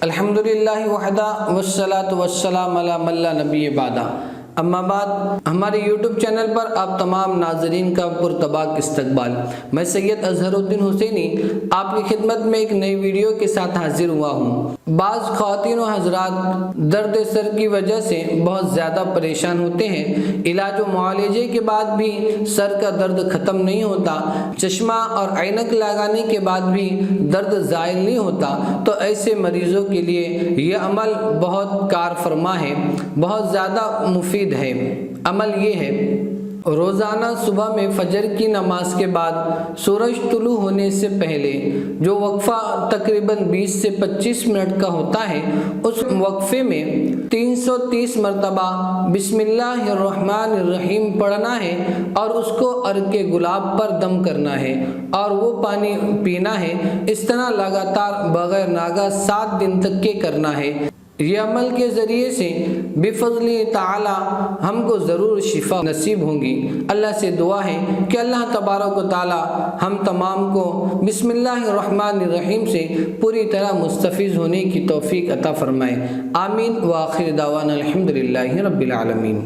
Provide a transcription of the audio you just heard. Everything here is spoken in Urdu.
الحمدللہ وحدہ والصلاۃ والسلام علی من لا نبی بعدہ، اما بعد۔ ہمارے یوٹیوب چینل پر آپ تمام ناظرین کا پرتباک استقبال۔ میں سید اظہر الدین حسینی آپ کی خدمت میں ایک نئی ویڈیو کے ساتھ حاضر ہوا ہوں۔ بعض خواتین و حضرات درد سر کی وجہ سے بہت زیادہ پریشان ہوتے ہیں، علاج و معالجے کے بعد بھی سر کا درد ختم نہیں ہوتا، چشمہ اور عینک لگانے کے بعد بھی درد زائل نہیں ہوتا، تو ایسے مریضوں کے لیے یہ عمل بہت کار فرما ہے، بہت زیادہ مفید ہے۔ عمل یہ ہے، روزانہ صبح میں فجر کی نماز کے بعد سورج طلوع ہونے سے پہلے جو وقفہ تقریباً 20 سے 25 منٹ کا ہوتا ہے، اس وقفے میں 330 مرتبہ بسم اللہ الرحمن الرحیم پڑھنا ہے اور اس کو عرق گلاب پر دم کرنا ہے اور وہ پانی پینا ہے۔ اس طرح لگاتار بغیر ناغہ 7 دن تک کے کرنا ہے۔ یہ عمل کے ذریعے سے بفضل تعالی ہم کو ضرور شفا نصیب ہوں گی۔ اللہ سے دعا ہے کہ اللہ تبارک و تعالی ہم تمام کو بسم اللہ الرحمن الرحیم سے پوری طرح مستفیض ہونے کی توفیق عطا فرمائے۔ آمین۔ وآخر دعوانا الحمدللہ رب العالمین۔